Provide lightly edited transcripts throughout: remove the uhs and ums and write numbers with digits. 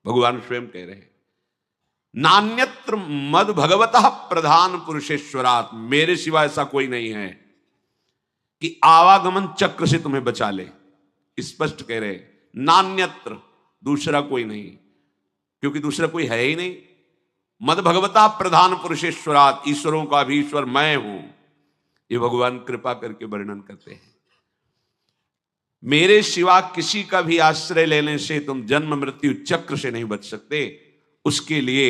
भगवान स्वयं कह रहे हैं, नान्यत्र मद भगवतः प्रधान पुरुषेश्वरात्, मेरे सिवा ऐसा कोई नहीं है कि आवागमन चक्र से तुम्हें बचा ले। स्पष्ट कह रहे, नान्यत्र, दूसरा कोई नहीं, क्योंकि दूसरा कोई है ही नहीं। मद भगवता प्रधान पुरुषेश्वरात्, ईश्वरों का भी ईश्वर मैं हूं, ये भगवान कृपा करके वर्णन करते हैं। मेरे सिवा किसी का भी आश्रय लेने से तुम जन्म मृत्यु चक्र से नहीं बच सकते। उसके लिए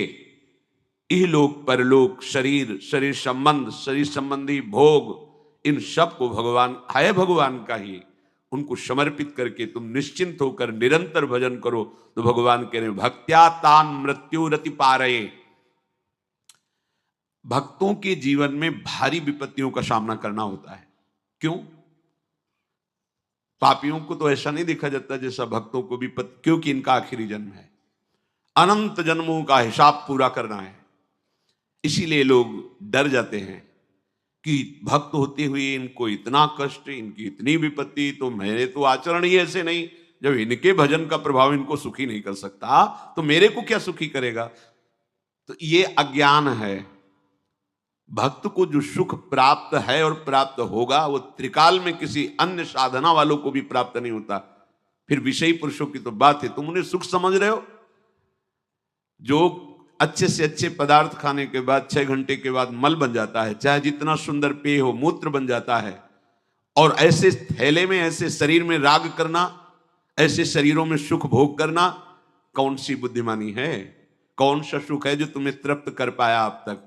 इहलोक परलोक, शरीर, शरीर संबंध, शरीर संबंधी भोग, इन सब को भगवान है, भगवान का ही, उनको समर्पित करके तुम निश्चिंत होकर निरंतर भजन करो। तो भगवान कह रहे, भक्त्या तान मृत्यु रति पारये। भक्तों के जीवन में भारी विपत्तियों का सामना करना होता है। क्यों? पापियों को तो ऐसा नहीं देखा जाता जैसा भक्तों को विपत्ति, क्योंकि इनका आखिरी जन्म है, अनंत जन्मों का हिसाब पूरा करना है। इसीलिए लोग डर जाते हैं कि भक्त होते हुए इनको इतना कष्ट, इनकी इतनी विपत्ति, तो मेरे तो आचरण ही ऐसे नहीं, जब इनके भजन का प्रभाव इनको सुखी नहीं कर सकता तो मेरे को क्या सुखी करेगा। तो ये अज्ञान है। भक्त को जो सुख प्राप्त है और प्राप्त होगा वो त्रिकाल में किसी अन्य साधना वालों को भी प्राप्त नहीं होता। फिर विषयी पुरुषों की तो बात है, तुम उन्हें सुख समझ रहे हो। जो अच्छे से अच्छे पदार्थ खाने के बाद 6 घंटे के बाद मल बन जाता है, चाहे जितना सुंदर पेय हो, मूत्र बन जाता है। और ऐसे थैले में, ऐसे शरीर में राग करना, ऐसे शरीरों में सुख भोग करना, कौन सी बुद्धिमानी है? कौन सा सुख है जो तुम्हें तृप्त कर पाया अब तक?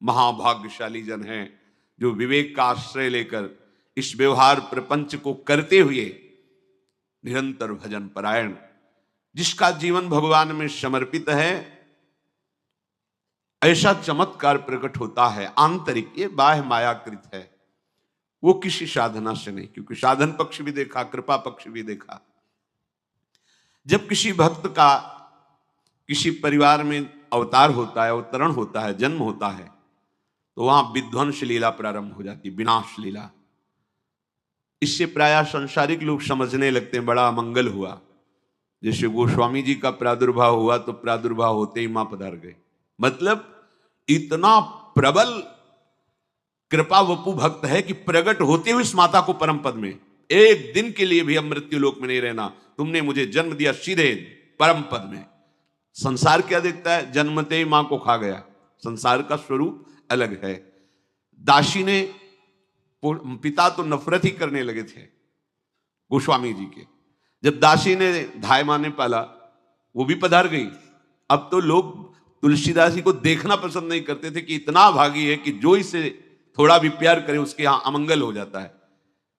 महाभाग्यशाली जन है जो विवेक का आश्रय लेकर इस व्यवहार प्रपंच को करते हुए निरंतर भजन परायण, जिसका जीवन भगवान में समर्पित है, ऐसा चमत्कार प्रकट होता है आंतरिक। ये बाह्य मायाकृत है, वो किसी साधना से नहीं, क्योंकि साधन पक्ष भी देखा, कृपा पक्ष भी देखा। जब किसी भक्त का किसी परिवार में अवतार होता है, अवतरण होता है, जन्म होता है, तो वहां विध्वंस लीला प्रारंभ हो जाती, विनाश लीला। इससे प्रायः संसारिक लोग समझने लगते हैं बड़ा मंगल हुआ। जैसे गोस्वामी जी का प्रादुर्भाव हुआ तो प्रादुर्भाव होते ही मां पधार गए। मतलब इतना प्रबल कृपा वपु भक्त है कि प्रकट होते हुए इस माता को परम पद में, एक दिन के लिए भी अब मृत्यु लोक में नहीं रहना, तुमने मुझे जन्म दिया सीधे परम पद में। संसार क्या देखता है? जन्मते ही मां को खा गया। संसार का स्वरूप अलग है। दासी ने, पिता तो नफरत ही करने लगे थे गोस्वामी जी के। जब दासी ने धाय माने पाला, वो भी पधार गई। अब तो लोग तुलसीदास जी को देखना पसंद नहीं करते थे कि इतना भागी है कि जो इसे थोड़ा भी प्यार करे उसके यहां अमंगल हो जाता है।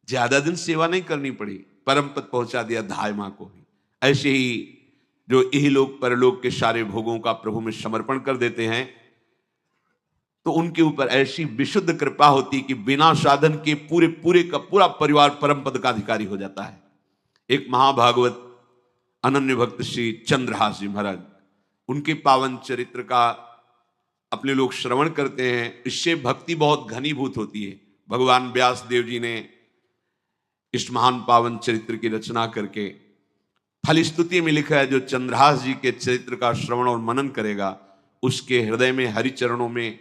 ज्यादा दिन सेवा नहीं करनी पड़ी, परम पद पहुंचा दिया धाय मां को ही। ऐसे ही जो इहलोक परलोक के सारे भोगों का प्रभु में समर्पण कर देते हैं, तो उनके ऊपर ऐसी विशुद्ध कृपा होती कि बिना साधन के पूरे पूरे का पूरा परिवार परम पद का अधिकारी हो जाता है। एक महाभागवत अनन्य भक्त श्री चंद्रहास जी महाराज, उनके पावन चरित्र का अपने लोग श्रवण करते हैं। इससे भक्ति बहुत घनीभूत होती है। भगवान व्यास देव जी ने इस महान पावन चरित्र की रचना करके फलस्तुति में लिखा है, जो चंद्रहास जी के चरित्र का श्रवण और मनन करेगा उसके हृदय में हरि चरणों में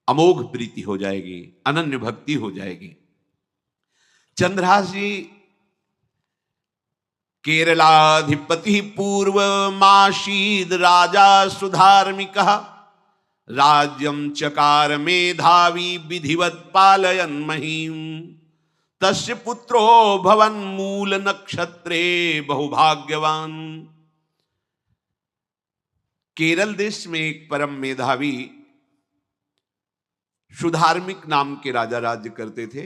अमोघ प्रीति हो जाएगी, अनन्य भक्ति हो जाएगी। चंद्रहास जी केरलाधिपति पूर्व माशीद राजा सुधार्मिक, राज्यम चकार मेधावी विधिवत पालयन महीम, तस्य पुत्रो भवन मूल नक्षत्रे बहुभाग्यवान। केरल देश में एक परम मेधावी सुधार्मिक नाम के राजा राज्य करते थे।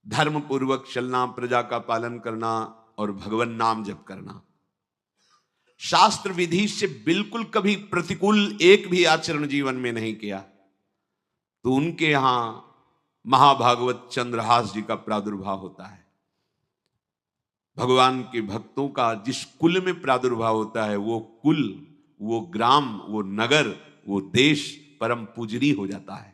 धर्म पूर्वक चलना, प्रजा का पालन करना और भगवान नाम जप करना, शास्त्र विधि से बिल्कुल कभी प्रतिकूल एक भी आचरण जीवन में नहीं किया। तो उनके यहां महाभागवत चंद्रहास जी का प्रादुर्भाव होता है। भगवान के भक्तों का जिस कुल में प्रादुर्भाव होता है, वो कुल, वो ग्राम, वो नगर, वो देश परम पूजनीय हो जाता है।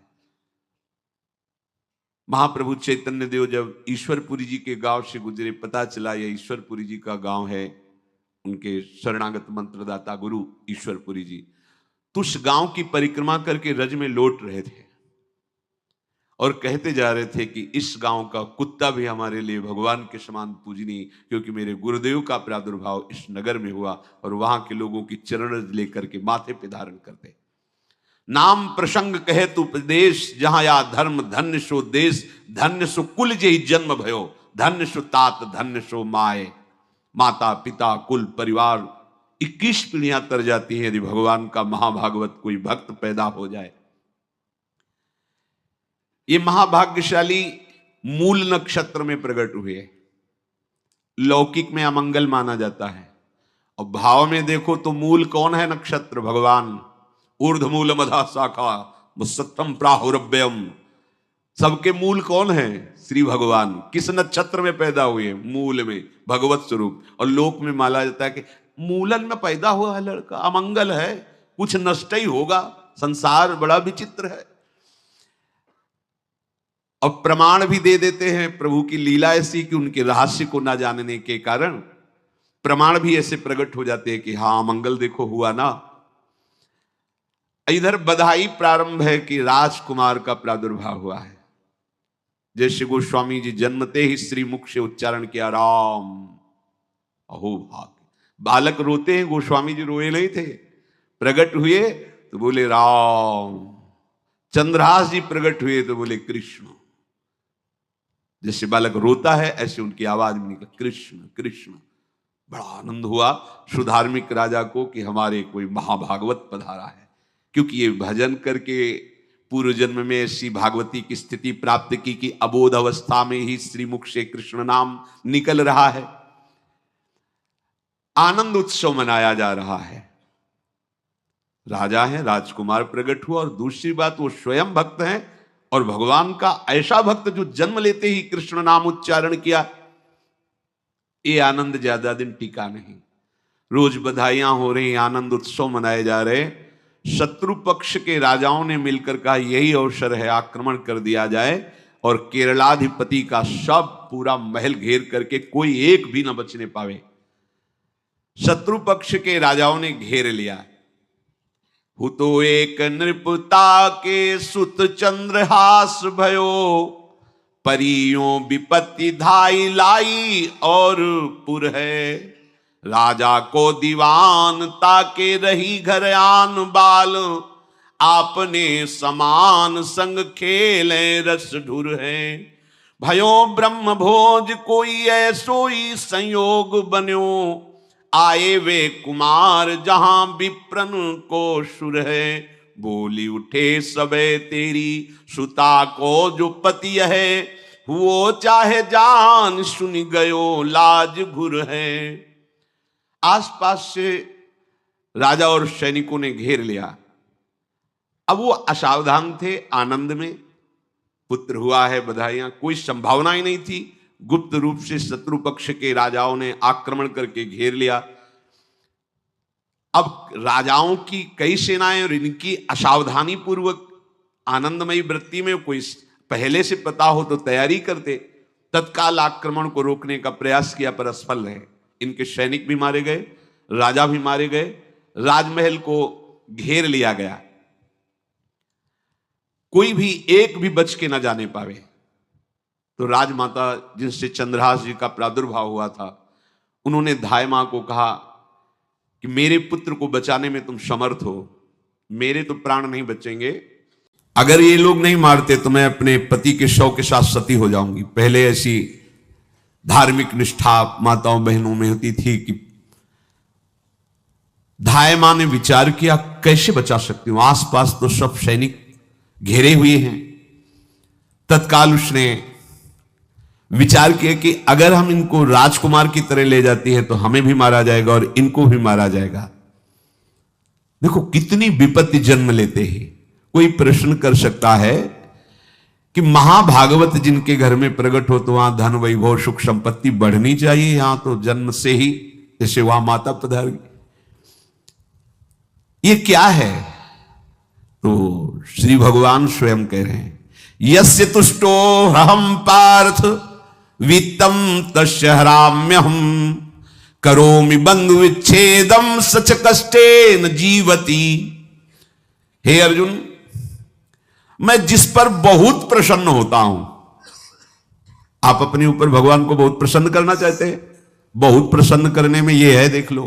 महाप्रभु चैतन्य देव जब ईश्वरपुरी जी के गांव से गुजरे, पता चला यह ईश्वरपुरी जी का गांव है, उनके शरणागत मंत्रदाता गुरु ईश्वरपुरी जी, तो उस गांव की परिक्रमा करके रज में लौट रहे थे और कहते जा रहे थे कि इस गांव का कुत्ता भी हमारे लिए भगवान के समान पूजनीय, क्योंकि मेरे गुरुदेव का प्रादुर्भाव इस नगर में हुआ और वहां के लोगों की चरण रज लेकर के माथे पे धारण करते। नाम प्रसंग कहे तु प्रदेश, जहां या धर्म धन्य सो देश, धन्य सो कुल जे जन्म भयो, धन्य सो तात धन्य सो माए, माता पिता कुल परिवार 21 पीढ़ियां तर जाती हैं यदि भगवान का महाभागवत कोई भक्त पैदा हो जाए। ये महाभाग्यशाली मूल नक्षत्र में प्रकट हुए। लौकिक में अमंगल माना जाता है और भाव में देखो तो मूल कौन है? नक्षत्र भगवान। ऊर्ध्वमूल मधा शाखा मुसत्तम प्राहुरव्ययम, सबके मूल कौन है? श्री भगवान। किस नक्षत्र में पैदा हुए? मूल में, भगवत स्वरूप। और लोक में माना जाता है कि मूलन में पैदा हुआ है लड़का, अमंगल है, कुछ नष्ट ही होगा, संसार बड़ा विचित्र है। और प्रमाण भी दे देते हैं, प्रभु की लीला ऐसी कि उनके रहस्य को ना जानने के कारण प्रमाण भी ऐसे प्रकट हो जाते हैं कि हाँ मंगल देखो हुआ ना। इधर बधाई प्रारंभ है कि राजकुमार का प्रादुर्भाव हुआ है। जैसे गोस्वामी जी जन्मते ही श्री मुख से उच्चारण किया राम, अहो भाग। बालक रोते हैं, गोस्वामी जी रोए नहीं थे, प्रकट हुए तो बोले राम। चंद्रहास जी प्रकट हुए तो बोले कृष्ण। जैसे बालक रोता है ऐसे उनकी आवाज में निकला कृष्ण कृष्ण। बड़ा आनंद हुआ सुधार्मिक राजा को कि हमारे कोई महाभागवत पधारा है, क्योंकि ये भजन करके पूर्व जन्म में ऐसी भागवती की स्थिति प्राप्त की कि अबोध अवस्था में ही श्रीमुख से कृष्ण नाम निकल रहा है। आनंद उत्सव मनाया जा रहा है। राजा है, राजकुमार प्रकट हुआ, और दूसरी बात वो स्वयं भक्त हैं और भगवान का ऐसा भक्त जो जन्म लेते ही कृष्ण नाम उच्चारण किया। ये आनंद ज्यादा दिन टिका नहीं। रोज बधाइयां हो रही, आनंद उत्सव मनाए जा रहे। शत्रु पक्ष के राजाओं ने मिलकर कहा यही अवसर है, आक्रमण कर दिया जाए और केरलाधिपति का सब पूरा महल घेर करके कोई एक भी न बचने पावे। शत्रु पक्ष के राजाओं ने घेर लिया। हुतो एक नृपता के सुत चंद्रहास भयो, परियों विपत्ति धाई लाई और पुर है। राजा को दीवान ताके रही घर आन बाल, आपने समान संग खेले रस ढुर है। भयो ब्रह्म भोज कोई ऐसोई संयोग बन्यो, आए वे कुमार जहां विप्रन को सुर है। बोली उठे सबे तेरी सुता को जो पति है, वो चाहे जान सुन गयो लाज घुर है। आसपास से राजा और सैनिकों ने घेर लिया। अब वो असावधान थे, आनंद में पुत्र हुआ है, बधाइयां, कोई संभावना ही नहीं थी। गुप्त रूप से शत्रु पक्ष के राजाओं ने आक्रमण करके घेर लिया। अब राजाओं की कई सेनाएं और इनकी असावधानी पूर्वक आनंदमयी वृत्ति में कोई पहले से पता हो तो तैयारी करते, तत्काल आक्रमण को रोकने का प्रयास किया पर असफल रहे। इनके सैनिक भी मारे गए, राजा भी मारे गए, राजमहल को घेर लिया गया, कोई भी एक भी बच के न जाने पावे। तो राजमाता जिनसे चंद्रहास जी का प्रादुर्भाव हुआ था, उन्होंने धाय मां को कहा कि मेरे पुत्र को बचाने में तुम समर्थ हो, मेरे तो प्राण नहीं बचेंगे, अगर ये लोग नहीं मारते तो मैं अपने पति के शव के साथ सती हो जाऊंगी। पहले ऐसी धार्मिक निष्ठा माताओं बहनों में होती थी कि धाय मां ने विचार किया कैसे बचा सकती हूं, आसपास तो सब सैनिक घेरे हुए हैं। तत्काल उसने विचार किया कि अगर हम इनको राजकुमार की तरह ले जाती है तो हमें भी मारा जाएगा और इनको भी मारा जाएगा। देखो कितनी विपत्ति जन्म लेते हैं। कोई प्रश्न कर सकता है कि महाभागवत जिनके घर में प्रकट हो तो वहां धन वैभव सुख संपत्ति बढ़नी चाहिए, यहां तो जन्म से ही जैसे वहां माता पधार, ये क्या है? तो श्री भगवान स्वयं कह रहे हैं यस्य तुष्टो हम पार्थ वित्तम तस्य हराम्यहम् करोमि बंधु विच्छेदम सच कष्टेन जीवती। हे अर्जुन, मैं जिस पर बहुत प्रसन्न होता हूं, आप अपने ऊपर भगवान को बहुत प्रसन्न करना चाहते हैं, बहुत प्रसन्न करने में यह है, देख लो,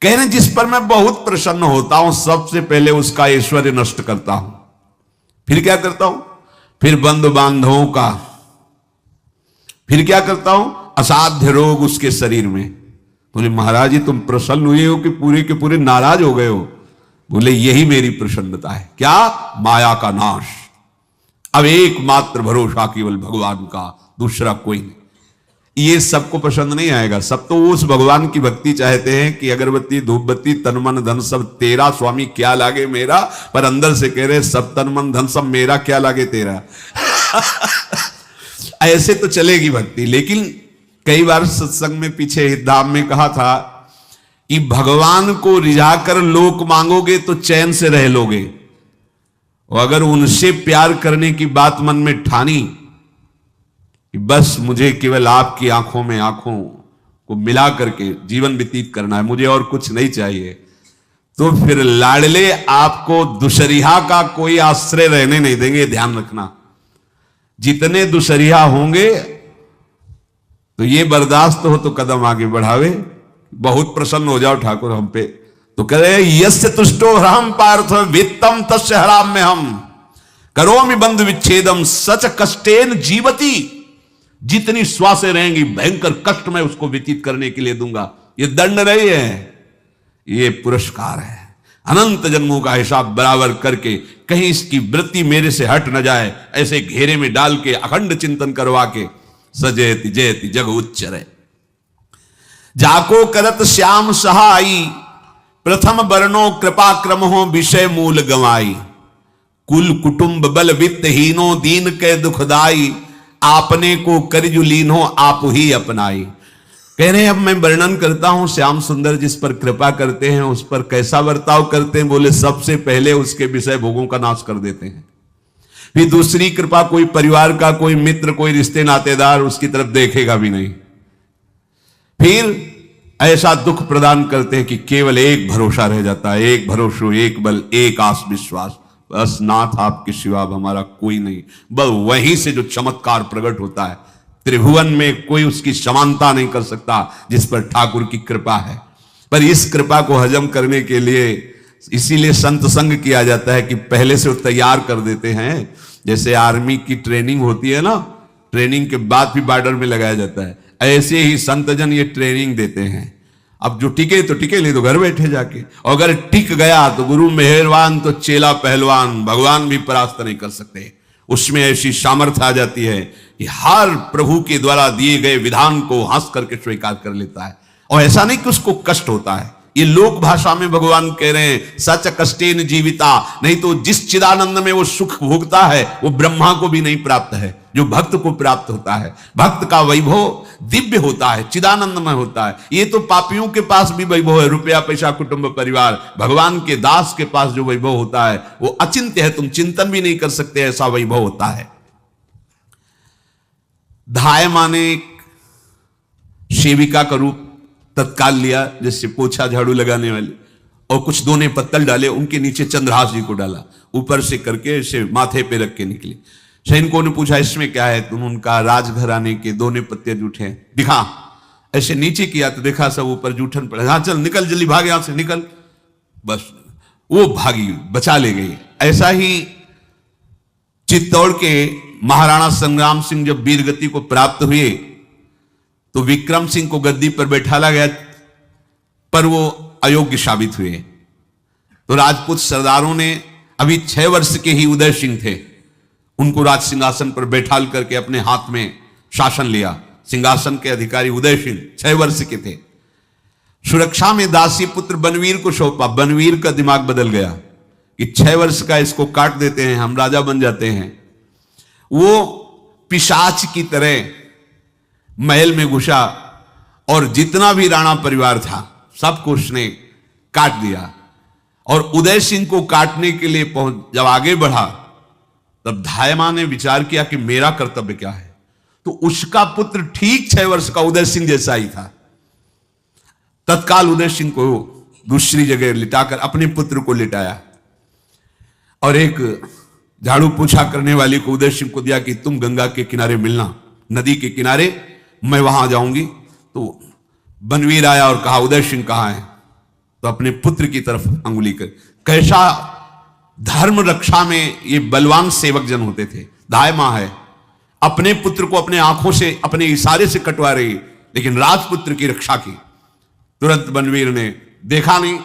कह रहे जिस पर मैं बहुत प्रसन्न होता हूं सबसे पहले उसका ऐश्वर्य नष्ट करता हूं, फिर क्या करता हूं, फिर बंधु बांधवों का, फिर क्या करता हूं, असाध्य रोग उसके शरीर में। बोले महाराज जी तुम प्रसन्न हुए हो कि पूरे के पूरे नाराज हो गए हो? बोले यही मेरी प्रसन्नता है। क्या? माया का नाश। अब एकमात्र भरोसा केवल भगवान का, दूसरा कोई नहीं। ये सबको पसंद नहीं आएगा, सब तो उस भगवान की भक्ति चाहते हैं कि अगरबत्ती धूप बत्ती तन मन धन सब तेरा, स्वामी क्या लागे मेरा, पर अंदर से कह रहे सब तन मन धन सब मेरा, क्या लागे तेरा। ऐसे तो चलेगी भक्ति। लेकिन कई बार सत्संग में पीछे धाम में कहा था कि भगवान को रिझाकर लोक मांगोगे तो चैन से रह लोगे, और अगर उनसे प्यार करने की बात मन में ठानी कि बस मुझे केवल आपकी आंखों में आंखों को मिला करके जीवन व्यतीत करना है, मुझे और कुछ नहीं चाहिए, तो फिर लाडले आपको दुशरिया का कोई आश्रय रहने नहीं देंगे। ध्यान रखना, जितने दुशरिया होंगे तो ये बर्दाश्त हो तो कदम आगे बढ़ावे। बहुत प्रसन्न हो जाओ ठाकुर हम पे तो कह रहे यस्य तुष्टो हरम पार्थ वित्तम तस्य हराम में हम करोमि बंधु विच्छेदम सच कष्टेन जीवती। जितनी श्वासें रहेंगी भयंकर कष्ट में उसको व्यतीत करने के लिए दूंगा। ये दंड नहीं है, ये पुरस्कार है। अनंत जन्मों का हिसाब बराबर करके कहीं इसकी वृत्ति मेरे से हट न जाए, ऐसे घेरे में डाल के अखंड चिंतन करवा के सजयति जयति जग उच्चरे। जाको करत श्याम सहाई प्रथम वर्णो कृपा क्रम हो विषय मूल गवाई। कुल कुटुंब बल वित्तहीनो दीन के दुखदाई आपने को करजु लीनो आप ही अपनाई। कह रहे हैं अब मैं वर्णन करता हूं श्याम सुंदर जिस पर कृपा करते हैं उस पर कैसा बर्ताव करते हैं। बोले सबसे पहले उसके विषय भोगों का नाश कर देते हैं, फिर दूसरी कृपा कोई परिवार का कोई मित्र कोई रिश्ते नातेदार उसकी तरफ देखेगा भी नहीं, फिर ऐसा दुख प्रदान करते हैं कि केवल एक भरोसा रह जाता है, एक भरोसा एक बल एक आस विश्वास, बस नाथ आपके सिवा हमारा कोई नहीं। बस वहीं से जो चमत्कार प्रकट होता है, त्रिभुवन में कोई उसकी समानता नहीं कर सकता जिस पर ठाकुर की कृपा है। पर इस कृपा को हजम करने के लिए इसीलिए संत संग किया जाता है कि पहले से वो तैयार कर देते हैं। जैसे आर्मी की ट्रेनिंग होती है ना, ट्रेनिंग के बाद भी बॉर्डर में लगाया जाता है, ऐसे ही संतजन ये ट्रेनिंग देते हैं। अब जो टिके तो टिके, नहीं तो घर बैठे जाके, और अगर टिक गया तो गुरु मेहरबान तो चेला पहलवान, भगवान भी परास्त नहीं कर सकते। उसमें ऐसी सामर्थ्य आ जाती है कि हर प्रभु के द्वारा दिए गए विधान को हंस करके स्वीकार कर लेता है। और ऐसा नहीं कि उसको कष्ट होता है, ये लोक भाषा में भगवान कह रहे हैं सच कष्टेन जीविता। नहीं तो जिस चिदानंद में वो सुख भोगता है वो ब्रह्मा को भी नहीं प्राप्त है जो भक्त को प्राप्त होता है। भक्त का वैभव दिव्य होता है, चिदानंदमय होता है। ये तो पापियों के पास भी वैभव है, रुपया पैसा कुटुंब परिवार। भगवान के दास के पास जो वैभव होता है वो अचिंत्य है, तुम चिंतन भी नहीं कर सकते, ऐसा वैभव होता है। धाय माने सेविका का रूप तत्काल लिया, जैसे पोछा झाड़ू लगाने वाले, और कुछ दोने पत्तल डाले, उनके नीचे चंद्रहास जी को डाला, ऊपर से करके ऐसे माथे पे रख के निकली। सैनिकों ने पूछा इसमें क्या है, तुम उनका राजघराने के दोने पत्ते जूठे दिखा। ऐसे नीचे किया तो देखा सब ऊपर जूठन पड़े। हाँ चल निकल जल्दी भाग यहां से निकल, बस वो भागी, बचा ले गई। ऐसा ही चित्तौड़ के महाराणा संग्राम सिंह जब वीरगति को प्राप्त हुए तो विक्रम सिंह को गद्दी पर बैठाला गया, पर वो अयोग्य साबित हुए। तो राजपूत सरदारों ने, अभी 6 वर्ष के ही उदय सिंह थे, उनको राज सिंहासन पर बैठाल करके अपने हाथ में शासन लिया। सिंहासन के अधिकारी उदय सिंह 6 वर्ष के थे। सुरक्षा में दासी पुत्र बनवीर को सौंपा। बनवीर का दिमाग बदल गया कि 6 वर्ष का इसको काट देते हैं, हम राजा बन जाते हैं। वो पिशाच की तरह महल में घुसा और जितना भी राणा परिवार था सबको उसने काट दिया। और उदय सिंह को काटने के लिए जब आगे बढ़ा तब धायमा ने विचार किया कि मेरा कर्तव्य क्या है। तो उसका पुत्र ठीक 6 वर्ष का उदय सिंह जैसा ही था। तत्काल उदय सिंह को दूसरी जगह लिटाकर अपने पुत्र को लिटाया और एक झाड़ू पोछा करने वाली को उदय सिंह को दिया कि तुम गंगा के किनारे मिलना, नदी के किनारे, मैं वहां जाऊंगी। तो बनवीर आया और कहा उदय सिंह कहां है? तो अपने पुत्र की तरफ अंगुली कर। कैसा धर्म रक्षा में ये बलवान सेवक जन होते थे। दाई मां है, अपने पुत्र को अपने आंखों से, अपने इशारे से कटवा रही, लेकिन राजपुत्र की रक्षा की। तुरंत बनवीर ने देखा नहीं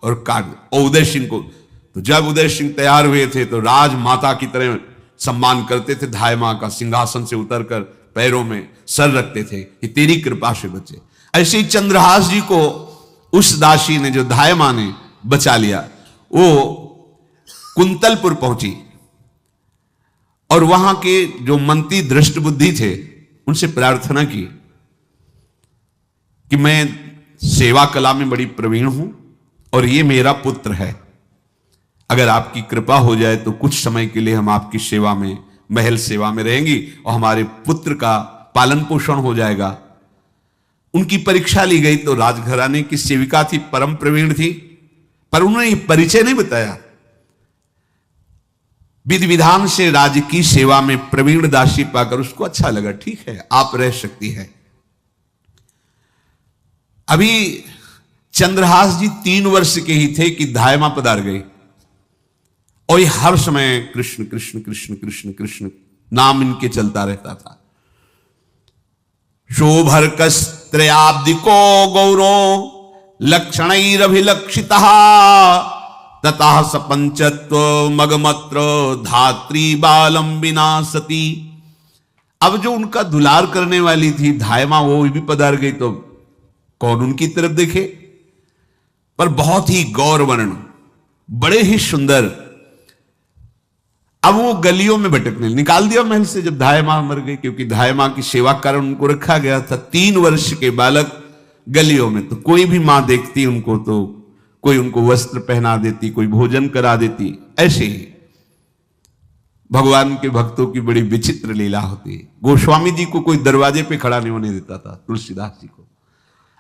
और काट दिया। और उदय सिंह को, तो जब उदय सिंह तैयार हुए थे तो राजमाता की तरह सम्मान करते थे। धाय मां का सिंहासन से उतरकर पैरों में सर रखते थे कि तेरी कृपा से बचे। ऐसे ही चंद्रहास जी को उस दासी ने, जो धाय मां ने बचा लिया, वो कुंतलपुर पहुंची और वहां के जो मंत्री दृष्ट बुद्धि थे उनसे प्रार्थना की कि मैं सेवा कला में बड़ी प्रवीण हूं और ये मेरा पुत्र है, अगर आपकी कृपा हो जाए तो कुछ समय के लिए हम आपकी सेवा में, महल सेवा में रहेंगी और हमारे पुत्र का पालन पोषण हो जाएगा। उनकी परीक्षा ली गई तो राजघराने की सेविका थी, परम प्रवीण थी, पर उन्होंने परिचय नहीं बताया। विधि विधान से राज्य की सेवा में प्रवीण दासी पाकर उसको अच्छा लगा, ठीक है आप रह सकती है। अभी चंद्रहास जी 3 वर्ष के ही थे कि धाय मां पधार गई और ये हर समय कृष्ण कृष्ण कृष्ण कृष्ण कृष्ण नाम इनके चलता रहता था। शोभर्कस्त्रयाब्दिको गौरो लक्षणैरभिलक्षितः ततः सपंचत्व मगमत्र धात्री बालम विनाशति। अब जो उनका दुलार करने वाली थी धाय मां, वो भी पधार गई तो कौन उनकी तरफ देखे, पर बहुत ही गौरवर्ण, बड़े ही सुंदर। अब वो गलियों में भटकने, निकाल दिया महल से जब धाय मां मर गई, क्योंकि धाय मां की सेवा कारण उनको रखा गया था। 3 वर्ष के बालक गलियों में, तो कोई भी मां देखती उनको तो कोई उनको वस्त्र पहना देती, कोई भोजन करा देती। ऐसे ही भगवान के भक्तों की बड़ी विचित्र लीला होती है। गोस्वामी जी को कोई दरवाजे पे खड़ा नहीं होने देता था, तुलसीदास जी को।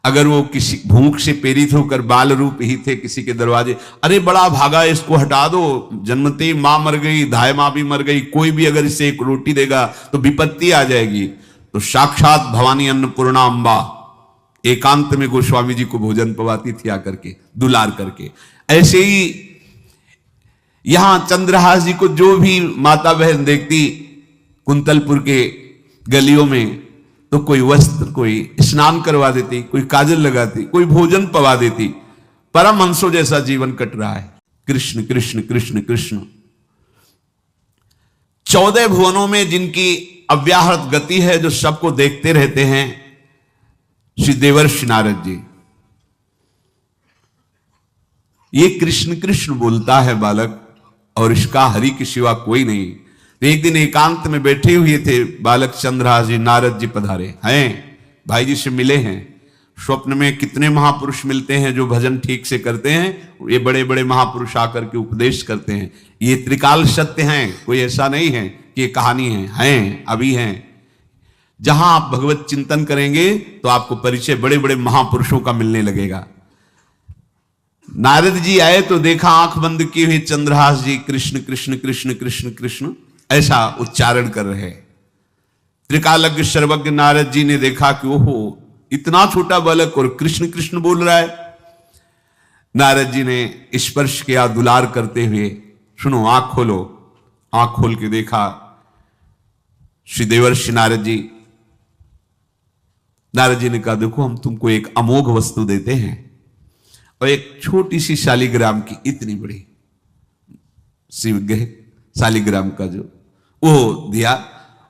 अगर वो किसी भूख से प्रेरित होकर बाल रूप ही थे किसी के दरवाजे, अरे बड़ा भागा, इसको हटा दो, जन्मते मां मर गई, धाय मां भी मर गई, कोई भी अगर इसे एक रोटी देगा तो विपत्ति आ जाएगी। तो साक्षात भवानी अन्नपूर्णा अम्बा एकांत में गोस्वामी जी को भोजन पवाती थी आकर के, दुलार करके। ऐसे ही यहां चंद्रहास जी को जो भी माता बहन देखती कुंतलपुर के गलियों में, तो कोई वस्त्र, कोई स्नान करवा देती, कोई काजल लगाती, कोई भोजन पवा देती। परम हंसों जैसा जीवन कट रहा है। कृष्ण कृष्ण कृष्ण कृष्ण। 14 भुवनों में जिनकी अव्याहत गति है, जो सबको देखते रहते हैं, श्री देवर्षि नारद जी। ये कृष्ण कृष्ण बोलता है बालक और इसका हरि के सिवा कोई नहीं। तो एक दिन एकांत में बैठे हुए थे बालक चंद्रहास जी, नारद जी पधारे हैं, भाई जी से मिले हैं। स्वप्न में कितने महापुरुष मिलते हैं जो भजन ठीक से करते हैं, ये बड़े बड़े महापुरुष आकर के उपदेश करते हैं। ये त्रिकाल सत्य हैं, कोई ऐसा नहीं है कि ये कहानी हैं, अभी हैं। जहां आप भगवत चिंतन करेंगे तो आपको परिचय बड़े बड़े महापुरुषों का मिलने लगेगा। नारद जी आए तो देखा आंख बंद किए हुए चंद्रहास जी कृष्ण कृष्ण कृष्ण कृष्ण कृष्ण ऐसा उच्चारण कर रहे। त्रिकालज्ञ सर्वज्ञ नारद जी ने देखा कि ओहो, इतना छोटा बालक और कृष्ण कृष्ण बोल रहा है। नारद जी ने स्पर्श किया दुलार करते हुए, सुनो आंख खोलो। आंख खोल के देखा श्री देवर्षि नारद जी। नारद जी ने कहा देखो हम तुमको एक अमोघ वस्तु देते हैं, और एक छोटी सी शालिग्राम की इतनी बड़ी शिवग्रह शालिग्राम का जो वो दिया।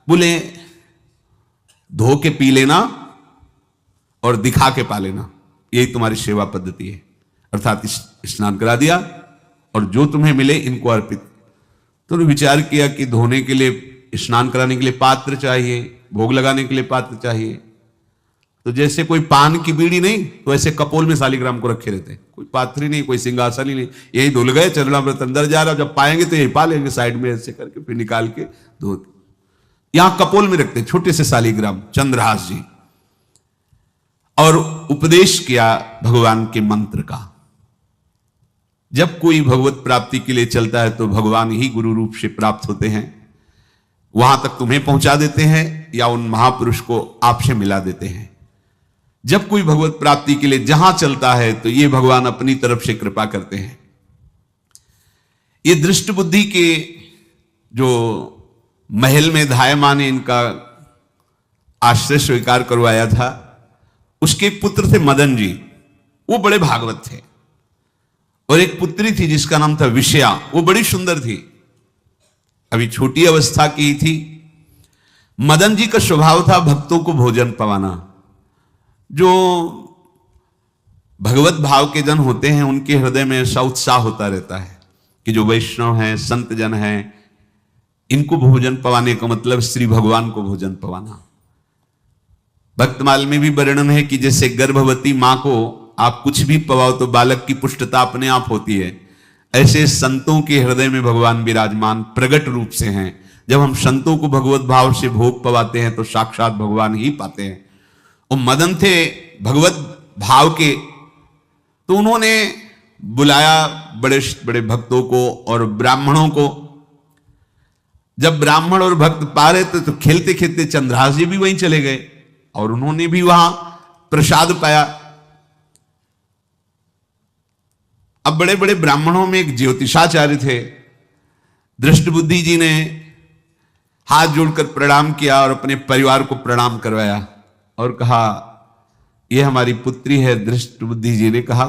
बोले धो के पी लेना और दिखा के पा लेना, यही तुम्हारी सेवा पद्धति है। अर्थात स्नान करा दिया और जो तुम्हें मिले इनको अर्पित। तो विचार किया कि धोने के लिए, स्नान कराने के लिए पात्र चाहिए, भोग लगाने के लिए पात्र चाहिए। तो जैसे कोई पान की बीड़ी नहीं, तो ऐसे कपोल में शालिग्राम को रखे रहते, कोई पात्री नहीं, कोई सिंहासन ही नहीं, यही धुल गए। चरणामृत अंदर जा रहा, जब पाएंगे तो यही पा लेंगे, साइड में ऐसे करके फिर निकाल के धो। यहां कपोल में रखते छोटे से शालिग्राम चंद्रहास जी। और उपदेश किया भगवान के मंत्र का। जब कोई भगवत प्राप्ति के लिए चलता है तो भगवान ही गुरु रूप से प्राप्त होते हैं, वहां तक तुम्हें पहुंचा देते हैं या उन महापुरुष को आपसे मिला देते हैं। जब कोई भगवत प्राप्ति के लिए जहां चलता है तो ये भगवान अपनी तरफ से कृपा करते हैं। ये दृष्ट बुद्धि के जो महल में धायमान ने इनका आश्रय स्वीकार करवाया था, उसके एक पुत्र थे मदन जी, वो बड़े भागवत थे, और एक पुत्री थी जिसका नाम था विषया, वो बड़ी सुंदर थी, अभी छोटी अवस्था की थी। मदन जी का स्वभाव था भक्तों को भोजन पवाना। जो भगवत भाव के जन होते हैं उनके हृदय में ऐसा उत्साह होता रहता है कि जो वैष्णव हैं, संत जन हैं, इनको भोजन पवाने का मतलब श्री भगवान को भोजन पवाना। भक्तमाल में भी वर्णन है कि जैसे गर्भवती मां को आप कुछ भी पवाओ तो बालक की पुष्टता अपने आप होती है, ऐसे संतों के हृदय में भगवान विराजमान प्रगट रूप से हैं। जब हम संतों को भगवत भाव से भोग पवाते हैं तो साक्षात भगवान ही पाते हैं। वो मदन थे भगवत भाव के, तो उन्होंने बुलाया बड़े बड़े भक्तों को और ब्राह्मणों को। जब ब्राह्मण और भक्त पा रहे थे तो खेलते खेलते चंद्रहास जी भी वहीं चले गए और उन्होंने भी वहां प्रसाद पाया। अब बड़े बड़े ब्राह्मणों में एक ज्योतिषाचार्य थे। दृष्ट बुद्धि जी ने हाथ जोड़कर प्रणाम किया और अपने परिवार को प्रणाम करवाया और कहा, यह हमारी पुत्री है। दृष्ट बुद्धि जी ने कहा,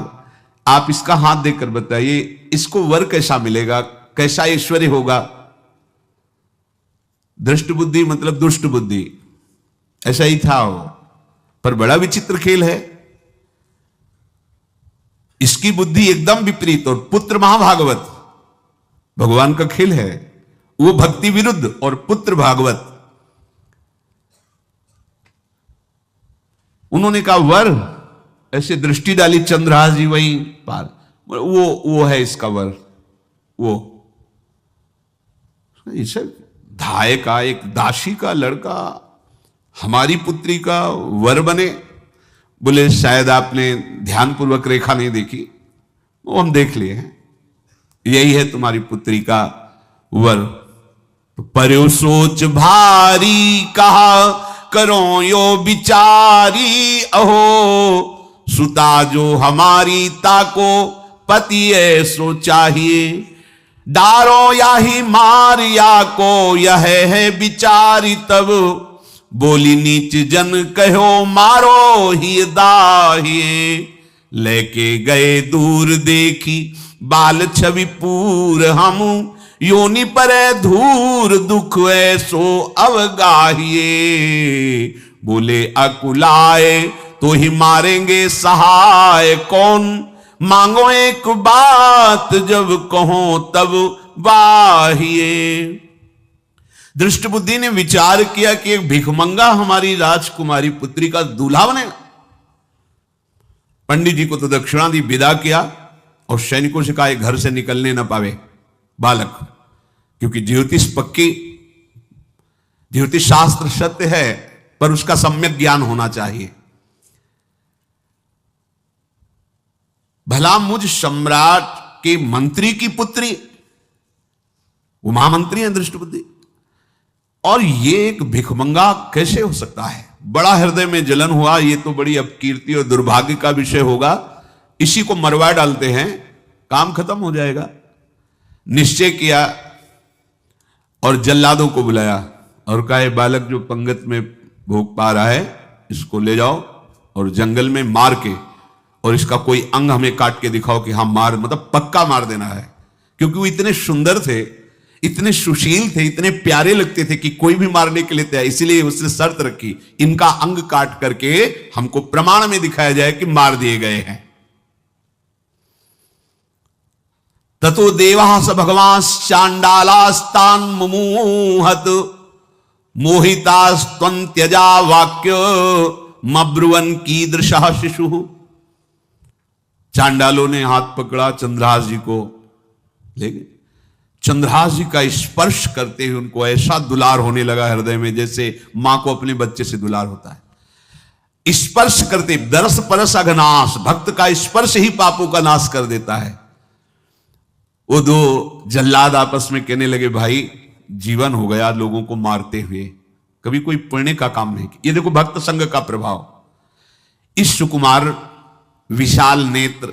आप इसका हाथ देकर बताइए इसको वर कैसा मिलेगा, कैसा ऐश्वर्य होगा। दृष्ट बुद्धि मतलब दुष्ट बुद्धि, ऐसा ही था वो। पर बड़ा विचित्र खेल है, इसकी बुद्धि एकदम विपरीत और पुत्र महाभागवत। भगवान का खेल है, वो भक्ति विरुद्ध और पुत्र भागवत। उन्होंने कहा वर, ऐसे दृष्टि डाली चंद्रहास जी वहीं पार, वो है इसका वर। वो इसे धाय का एक दासी का लड़का हमारी पुत्री का वर बने। बोले शायद आपने ध्यानपूर्वक रेखा नहीं देखी, वो हम देख लिए हैं, यही है तुम्हारी पुत्री का वर। पर्यो सोच भारी कहा करो यो बिचारी, अहो सुता जो हमारी ताको पति ऐसो चाहिए। डारो या ही मार या को यह है बिचारी, तब बोली नीच जन कहो मारो ही दाहिए। लेके गए दूर देखी बाल छवि पूर, हम योनि पर धूर दुख ऐसो अवगाहिए। बोले अकुलाए तो ही मारेंगे सहाय कौन, मांगो एक बात जब कहो तब वाहिए। दृष्ट बुद्धि ने विचार किया कि एक भिखमंगा हमारी राजकुमारी पुत्री का दूल्हा बनेगा। पंडित जी को तो दक्षिणा दी, विदा किया और सैनिकों से कहा घर से निकलने न पावे बालक, क्योंकि ज्योतिष पक्की, ज्योतिष शास्त्र सत्य है पर उसका सम्यक ज्ञान होना चाहिए। भला मुझ सम्राट के मंत्री की पुत्री, वो महामंत्री है दृष्ट बुद्धि, और ये एक भिखमंगा कैसे हो सकता है। बड़ा हृदय में जलन हुआ, ये तो बड़ी अपकीर्ति और दुर्भाग्य का विषय होगा, इसी को मरवा डालते हैं, काम खत्म हो जाएगा। निश्चय किया और जल्लादों को बुलाया और कहा बालक जो पंगत में भोग पा रहा है इसको ले जाओ और जंगल में मार के, और इसका कोई अंग हमें काट के दिखाओ कि हाँ मार, मतलब पक्का मार देना है। क्योंकि वो इतने सुंदर थे, इतने सुशील थे, इतने प्यारे लगते थे कि कोई भी मारने के लिए तैयार। इसलिए उसने शर्त रखी, इनका अंग काट करके हमको प्रमाण में दिखाया जाए कि मार दिए गए हैं। ततो देवास भगवान चांडालास्तान मुमुहत मोहितास्त्वन्त्यजा वाक्य मब्रुवन कीदृशः शिशु। चांडालों ने हाथ पकड़ा चंद्रहास जी को, ले गए। चंद्रहास जी का स्पर्श करते हुए उनको ऐसा दुलार होने लगा हृदय में, जैसे मां को अपने बच्चे से दुलार होता है। स्पर्श करते, दरस परस अघनाश, भक्त का स्पर्श ही पापों का नाश कर देता है। वो दो जल्लाद आपस में कहने लगे, भाई जीवन हो गया लोगों को मारते हुए, कभी कोई पुण्य का काम नहीं किया। ये देखो भक्त संग का प्रभाव। इस सुकुमार विशाल नेत्र,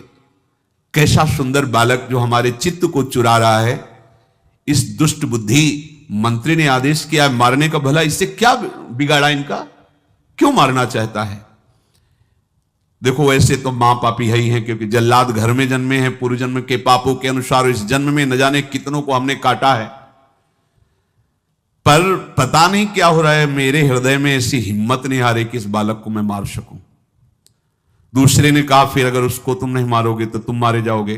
कैसा सुंदर बालक जो हमारे चित्त को चुरा रहा है, इस दुष्ट बुद्धि मंत्री ने आदेश किया मारने का, भला इससे क्या बिगाड़ा इनका, क्यों मारना चाहता है। देखो वैसे तो मां पापी है ही है, क्योंकि जल्लाद घर में जन्मे हैं, पूर्व जन्म के पापों के अनुसार इस जन्म में न जाने कितनों को हमने काटा है। पर पता नहीं क्या हो रहा है, मेरे हृदय में ऐसी हिम्मत नहीं आ रही कि इस बालक को मैं मार सकूं। दूसरे ने कहा फिर अगर उसको तुम नहीं मारोगे तो तुम मारे जाओगे,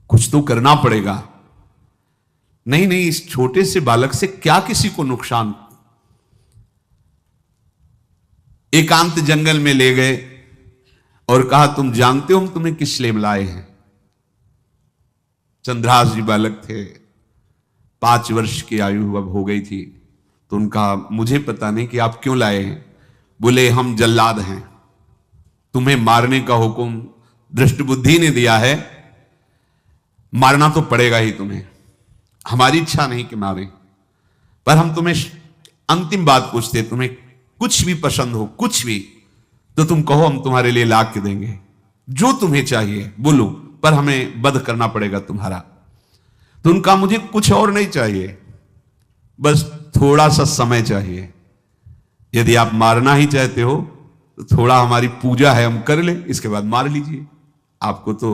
कुछ तो करना पड़ेगा। नहीं नहीं, इस छोटे से बालक से क्या किसी को नुकसान। एकांत जंगल में ले गए और कहा तुम जानते हो हम तुम्हें किस लिए लाए हैं। चंद्रहास जी बालक थे, 5 वर्ष की आयु अब हो गई थी, तो उनका मुझे पता नहीं कि आप क्यों लाए हैं। बोले हम जल्लाद हैं, तुम्हें मारने का हुक्म दृष्ट बुद्धि ने दिया है, मारना तो पड़ेगा ही तुम्हें। हमारी इच्छा नहीं कि मारे, पर हम तुम्हें अंतिम बात पूछते, तुम्हें कुछ भी पसंद हो, कुछ भी, तो तुम कहो हम तुम्हारे लिए ला के देंगे, जो तुम्हें चाहिए बोलो, पर हमें वध करना पड़ेगा तुम्हारा। तो उनका मुझे कुछ और नहीं चाहिए, बस थोड़ा सा समय चाहिए। यदि आप मारना ही चाहते हो तो थोड़ा हमारी पूजा है हम कर ले, इसके बाद मार लीजिए। आपको तो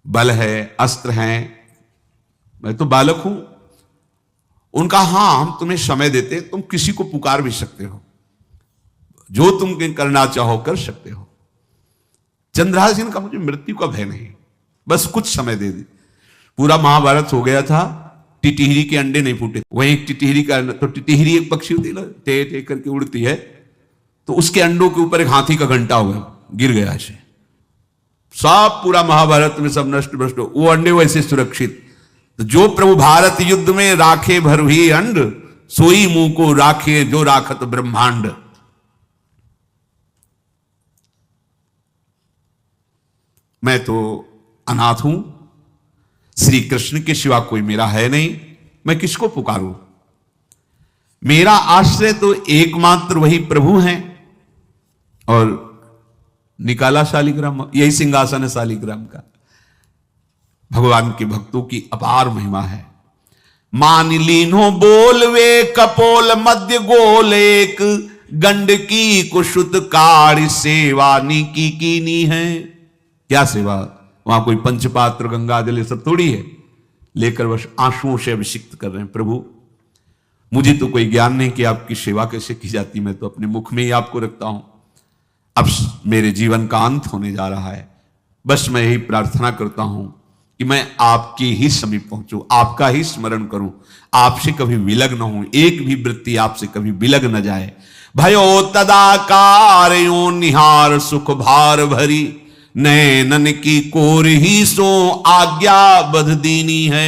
बल है, अस्त्र हैं, मैं तो बालक हूं। उनका हाँ हम तुम्हें समय देते, तुम किसी को पुकार भी सकते हो, जो तुम करना चाहो कर सकते हो। चंद्रहास जी का मुझे मृत्यु का भय नहीं, बस कुछ समय दे दे। पूरा महाभारत हो गया था, टिटिहरी के अंडे नहीं फूटे। वहीं एक टिटिहरी का, तो टिटिहरी एक पक्षी होती है ना, टे टे करके उड़ती है, तो उसके अंडों के ऊपर एक हाथी का घंटा हो गया, गिर गया ऐसे, सब पूरा महाभारत में सब नष्ट भ्रष्ट, वो अंडे वैसे सुरक्षित। तो जो प्रभु भारत युद्ध में राखे भरही अंड, सोई मुंह को राखे जो राखत ब्रह्मांड। मैं तो अनाथ हूं, श्री कृष्ण के सिवा कोई मेरा है नहीं, मैं किसको पुकारूं। मेरा आश्रय तो एकमात्र वही प्रभु हैं। और निकाला शालिग्राम, यही सिंहासन है शालिग्राम का। भगवान के भक्तों की अपार महिमा है। मान लीनो बोलवे कपोल मध्य गोल, एक गंडकी कुशुत कार सेवा नीकी कीनी है। क्या सेवा, वहां कोई पंचपात्र गंगा जल सब थोड़ी है, लेकर बस आंसुओं से अभिषिक्त कर रहे हैं। प्रभु मुझे तो कोई ज्ञान नहीं कि आपकी सेवा कैसे की जाती, मैं तो अपने मुख में ही आपको रखता हूं। अब मेरे जीवन का अंत होने जा रहा है, बस मैं यही प्रार्थना करता हूं कि मैं आपके ही समीप पहुंचूं, आपका ही स्मरण करूं, आपसे कभी विलग न हूं, एक भी वृत्ति आपसे कभी विलग न जाए। भयो तदाकार यो निहार सुख भार भरी, नैनन की कोर ही सो आज्ञा बध दीनी है।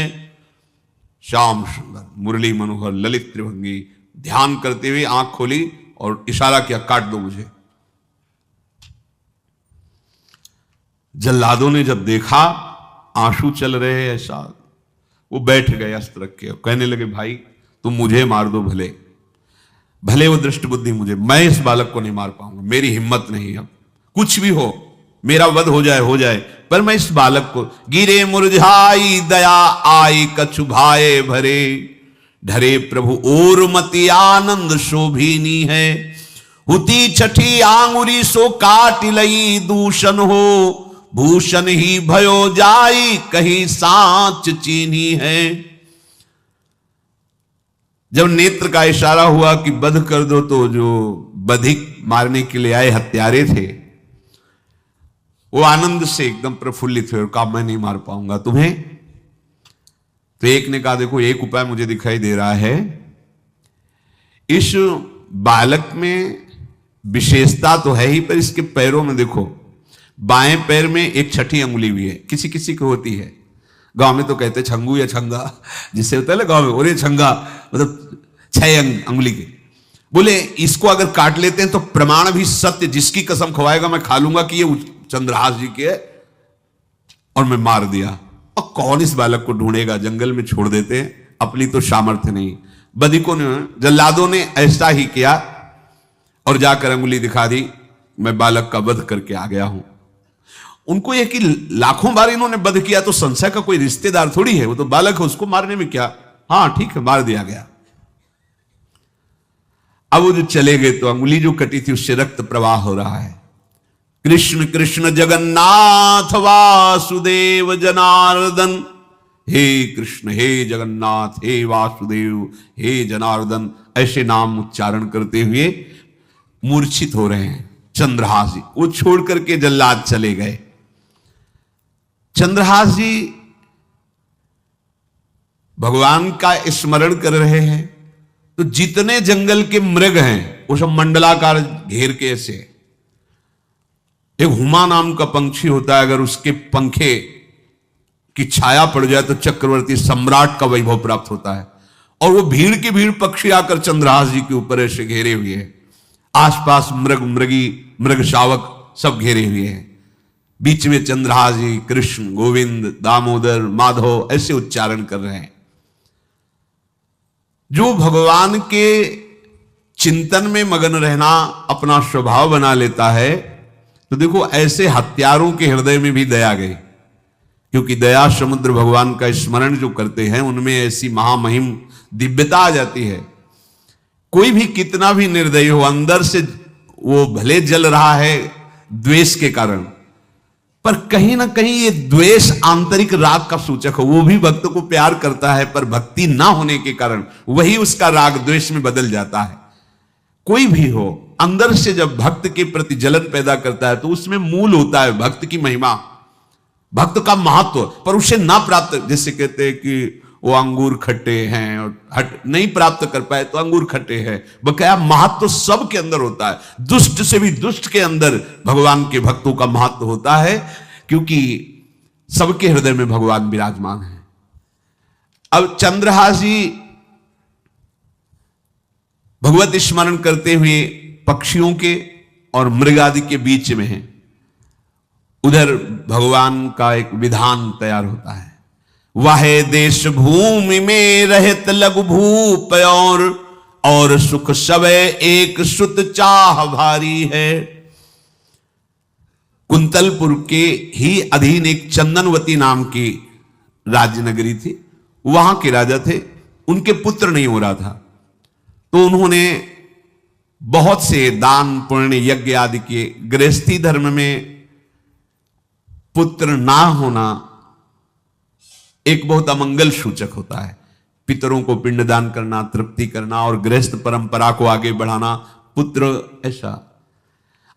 श्याम सुंदर मुरली मनोहर ललित त्रिभंगी, ध्यान करते हुए आंख खोली और इशारा किया, काट दो मुझे। जल्लादों ने जब देखा आंसू चल रहे हैं ऐसा, वो बैठ गए अस्त्र रख के, कहने लगे भाई तुम मुझे मार दो, भले भले वो दृष्ट बुद्धि मुझे, मैं इस बालक को नहीं मार पाऊंगा, मेरी हिम्मत नहीं, अब कुछ भी हो मेरा वध हो जाए, पर मैं इस बालक को। गिरे मुरझाई दया आई कछु भाए भरे, ढरे प्रभु और मति आनंद शोभिनी है। हुती छठी आंगुरी सो काट लई दूषण हो, भूषण ही भयो जाई कहीं सांच चीनी है। जब नेत्र का इशारा हुआ कि वध कर दो, तो जो बधिक मारने के लिए आए हत्यारे थे वो आनंद से एकदम प्रफुल्लित हुए और कहा मैं नहीं मार पाऊंगा तुम्हें। तो एक ने कहा देखो एक उपाय मुझे दिखाई दे रहा है, इस बालक में विशेषता तो है ही, पर इसके पैरों में देखो, बाएं पैर में एक छठी अंगुली भी है, किसी किसी को होती है। गांव में तो कहते छंगू या छंगा, जिससे होता है ना गांव में, और ये छंगा मतलब 6 अंगुली के। बोले इसको अगर काट लेते हैं तो प्रमाण भी सत्य, जिसकी कसम खवाएगा मैं खा लूंगा कि ये चंद्रहास जी के है, और मैं मार दिया। और कौन इस बालक को ढूंढेगा, जंगल में छोड़ देते हैं, अपनी तो सामर्थ्य नहीं। बदिकों ने, जल्लादों ने ऐसा ही किया और जाकर अंगुली दिखा दी, मैं बालक का वध करके आ गया हूं। उनको यह कि लाखों बार इन्होंने वध किया तो संशय का कोई रिश्तेदार थोड़ी है, वो तो बालक है, उसको मारने में क्या, हाँ ठीक है मार दिया गया। अब वो जो चले गए तो अंगुली जो कटी थी उससे रक्त प्रवाह हो रहा है। कृष्ण कृष्ण जगन्नाथ वासुदेव जनार्दन, हे कृष्ण हे जगन्नाथ हे वासुदेव हे जनार्दन, ऐसे नाम उच्चारण करते हुए मूर्छित हो रहे हैं चंद्रहास जी। वो छोड़ करके जल्लाद चले गए। चंद्रहास जी भगवान का स्मरण कर रहे हैं तो जितने जंगल के मृग हैं वो सब मंडलाकार घेर के ऐसे। एक हुमा नाम का पंछी होता है, अगर उसके पंखे की छाया पड़ जाए तो चक्रवर्ती सम्राट का वैभव प्राप्त होता है। और वो भीड़ की भीड़ पक्षी आकर चंद्रहास जी के ऊपर ऐसे घेरे हुए हैं। आसपास मृग मृगी मृग शावक सब घेरे हुए हैं। बीच में चंद्रहास जी कृष्ण गोविंद दामोदर माधव ऐसे उच्चारण कर रहे हैं। जो भगवान के चिंतन में मगन रहना अपना स्वभाव बना लेता है, तो देखो ऐसे हत्यारों के हृदय में भी दया गई, क्योंकि दया समुद्र भगवान का स्मरण जो करते हैं उनमें ऐसी महामहिम दिव्यता आ जाती है। कोई भी कितना भी निर्दयी हो, अंदर से वो भले जल रहा है द्वेष के कारण, पर कहीं ना कहीं ये द्वेष आंतरिक राग का सूचक हो। वो भी भक्त को प्यार करता है, पर भक्ति ना होने के कारण वही उसका राग द्वेष में बदल जाता है। कोई भी हो, अंदर से जब भक्त के प्रति जलन पैदा करता है तो उसमें मूल होता है भक्त की महिमा, भक्त का महत्व, पर उसे ना प्राप्त, जैसे कहते हैं कि वो अंगूर खट्टे हैं और हट नहीं प्राप्त कर पाए तो अंगूर खट्टे हैं, बकाया महत्व तो सब के अंदर होता है। दुष्ट से भी दुष्ट के अंदर भगवान के भक्तों का महत्व होता है, क्योंकि सबके हृदय में भगवान विराजमान है। अब चंद्रहास जी भगवत स्मरण करते हुए पक्षियों के और मृग आदि के बीच में हैं। उधर भगवान का एक विधान तैयार होता है, वाहे देश भूमि में रहत लघु भूप और सुख सवे एक सुत चाह भारी है। कुंतलपुर के ही अधीन एक चंदनवती नाम की राज्य नगरी थी। वहां के राजा थे, उनके पुत्र नहीं हो रहा था, तो उन्होंने बहुत से दान पुण्य यज्ञ आदि किए। गृहस्थी धर्म में पुत्र ना होना एक बहुत अमंगल सूचक होता है। पितरों को पिंडदान करना, तृप्ति करना और गृहस्थ परंपरा को आगे बढ़ाना, पुत्र ऐसा।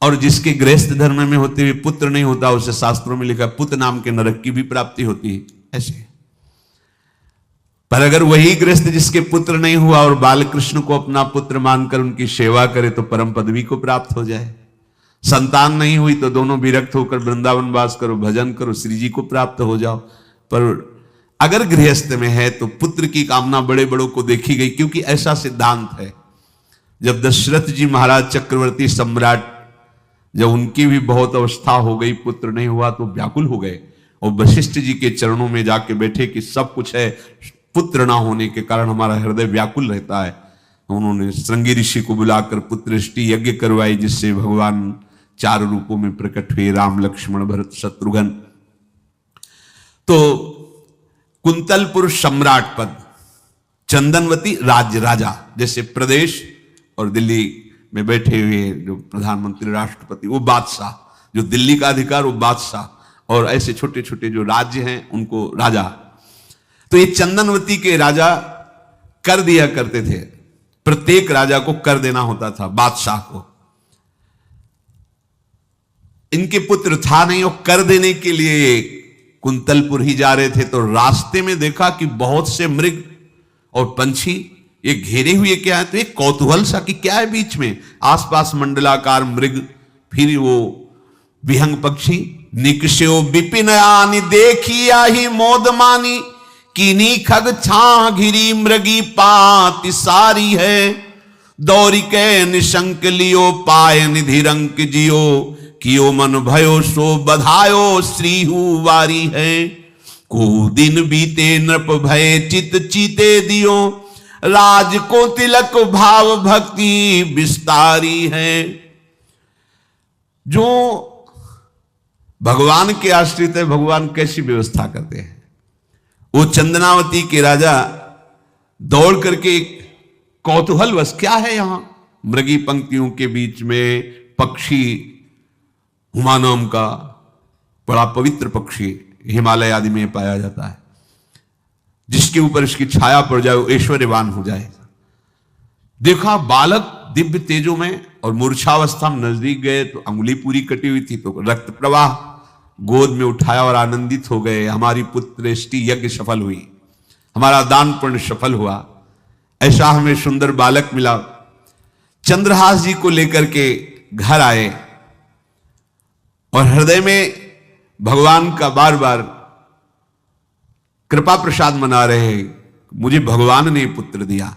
और जिसके गृहस्थ धर्म में होते हुए पुत्र नहीं होता, उसे शास्त्रों में लिखा पुत्र नाम के नरक की भी प्राप्ति होती है ऐसे। पर अगर वही गृहस्थ जिसके पुत्र नहीं हुआ और बाल कृष्ण को अपना पुत्र मानकर उनकी सेवा करे तो परम पदवी को प्राप्त हो जाए। संतान नहीं हुई तो दोनों विरक्त होकर वृंदावन वास करो, भजन करो, श्री जी को प्राप्त हो जाओ। पर अगर गृहस्थ में है तो पुत्र की कामना बड़े बड़ों को देखी गई, क्योंकि ऐसा सिद्धांत है। जब दशरथ जी महाराज चक्रवर्ती सम्राट, जब उनकी भी बहुत अवस्था हो गई, पुत्र नहीं हुआ तो व्याकुल हो गए और वशिष्ठ जी के चरणों में जाके बैठे कि सब कुछ है, पुत्र ना होने के कारण हमारा हृदय व्याकुल रहता है। उन्होंने श्रृंगी ऋषि को बुलाकर पुत्रष्टि यज्ञ करवाई, जिससे भगवान 4 रूपों में प्रकट हुए, राम लक्ष्मण भरत शत्रुघ्न। तो कुंतलपुर सम्राट पद, चंदनवती राज्य राजा, जैसे प्रदेश और दिल्ली में बैठे हुए जो प्रधानमंत्री राष्ट्रपति वो बादशाह, जो दिल्ली का अधिकार वो बादशाह, और ऐसे छोटे छोटे जो राज्य हैं उनको राजा। तो ये चंदनवती के राजा कर दिया करते थे, प्रत्येक राजा को कर देना होता था बादशाह को। इनके पुत्र था नहीं, और कर देने के लिए कुंतलपुर ही जा रहे थे तो रास्ते में देखा कि बहुत से मृग और पंछी ये घेरे हुए क्या है, तो एक कौतूहल सा कि क्या है बीच में। आसपास मंडलाकार मृग, फिर वो विहंग पक्षी। निकस्यो विपिन आनि देखिया ही मोद मानी, कीनी खग छा घिरी मृगी पाति सारी है। दौरिके निशंक लियो पाय निधि रंक जियो कियो मन भयो सो बधायो श्रीहु वारी है को दिन बीते नृप भय चित चीते दियो राज को तिलक भाव भक्ति विस्तारी है। जो भगवान के आश्रित है भगवान कैसी व्यवस्था करते हैं। वो चंदनावती के राजा दौड़ करके कौतूहलवश क्या है यहां मृगी पंक्तियों के बीच में पक्षी हुमा नाम का बड़ा पवित्र पक्षी हिमालय आदि में पाया जाता है जिसके ऊपर इसकी छाया पड़ जाए वो ऐश्वर्यवान हो जाएगा। देखा बालक दिव्य तेजों में और मूर्छावस्था में नजदीक गए तो अंगुली पूरी कटी हुई थी तो रक्त प्रवाह गोद में उठाया और आनंदित हो गए। हमारी पुत्रेष्टि यज्ञ सफल हुई, हमारा दान पुण्य सफल हुआ। ऐसा हमें सुंदर बालक मिला। चंद्रहास जी को लेकर के घर आए और हृदय में भगवान का बार बार कृपा प्रसाद मना रहे हैं, मुझे भगवान ने पुत्र दिया।